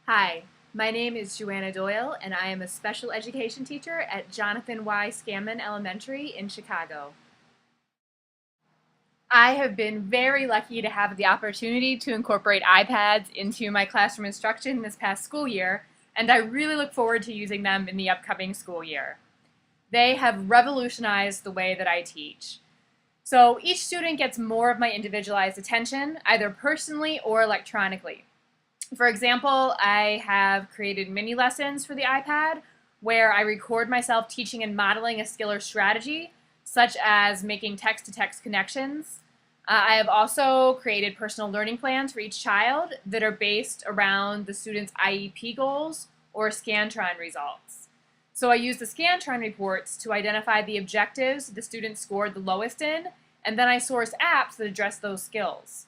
Hi, my name is Joanna Doyle, and I am a special education teacher at Jonathan Y. Scanman Elementary in Chicago. I have been very lucky to have the opportunity to incorporate iPads into my classroom instruction this past school year, and I really look forward to using them in the upcoming school year. They have revolutionized the way that I teach. So each student gets more of my individualized attention, either personally or electronically. For example, I have created mini lessons for the iPad where I record myself teaching and modeling a skill or strategy, such as making text-to-text connections. I have also created personal learning plans for each child that are based around the student's IEP goals or Scantron results. So I use the Scantron reports to identify the objectives the student scored the lowest in, and then I source apps that address those skills.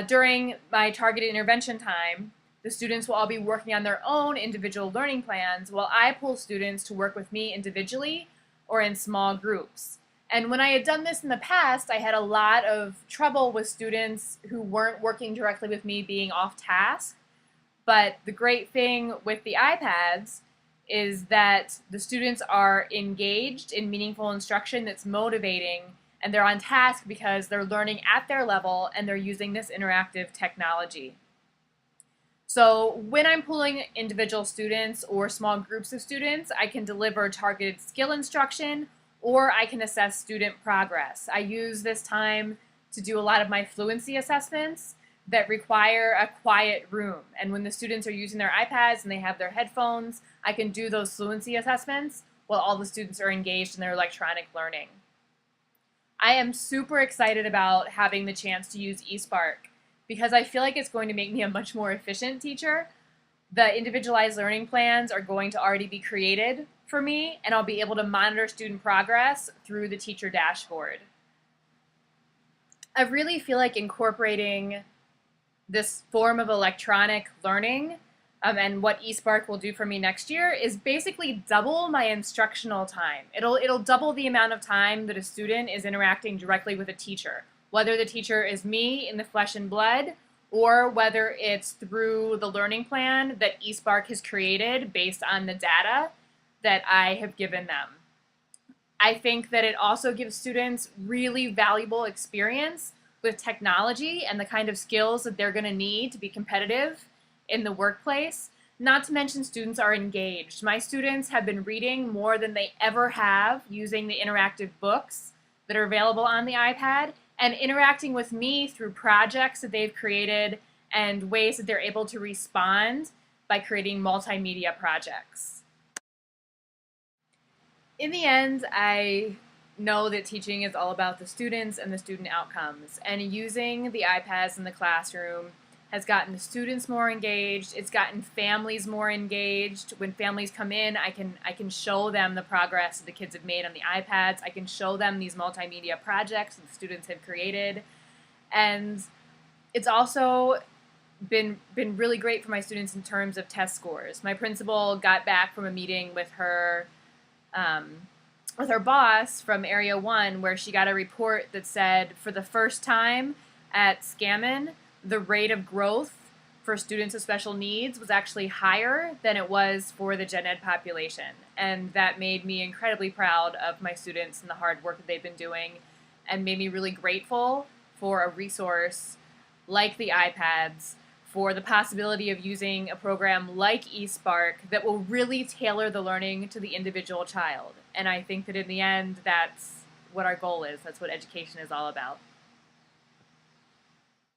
During my targeted intervention time, the students will all be working on their own individual learning plans while I pull students to work with me individually or in small groups. And when I had done this in the past, I had a lot of trouble with students who weren't working directly with me being off task. But the great thing with the iPads is that the students are engaged in meaningful instruction that's motivating, and they're on task because they're learning at their level and they're using this interactive technology. So when I'm pulling individual students or small groups of students, I can deliver targeted skill instruction or I can assess student progress. I use this time to do a lot of my fluency assessments that require a quiet room. And when the students are using their iPads and they have their headphones, I can do those fluency assessments while all the students are engaged in their electronic learning. I am super excited about having the chance to use eSpark because I feel like it's going to make me a much more efficient teacher. The individualized learning plans are going to already be created for me, and I'll be able to monitor student progress through the teacher dashboard. I really feel like incorporating this form of electronic learning and what eSpark will do for me next year is basically double my instructional time. It'll double the amount of time that a student is interacting directly with a teacher, whether the teacher is me in the flesh and blood or whether it's through the learning plan that eSpark has created based on the data that I have given them. I think that it also gives students really valuable experience with technology and the kind of skills that they're going to need to be competitive in the workplace. Not to mention students are engaged. My students have been reading more than they ever have using the interactive books that are available on the iPad and interacting with me through projects that they've created and ways that they're able to respond by creating multimedia projects. In the end, I know that teaching is all about the students and the student outcomes, and using the iPads in the classroom has gotten the students more engaged. It's gotten families more engaged. When families come in, I can show them the progress that the kids have made on the iPads. I can show them these multimedia projects that the students have created, and it's also been really great for my students in terms of test scores. My principal got back from a meeting with her boss from Area 1 where she got a report that said for the first time at Scammon, the rate of growth for students with special needs was actually higher than it was for the gen ed population. And that made me incredibly proud of my students and the hard work that they've been doing and made me really grateful for a resource like the iPads for the possibility of using a program like eSpark that will really tailor the learning to the individual child. And I think that in the end, that's what our goal is. That's what education is all about.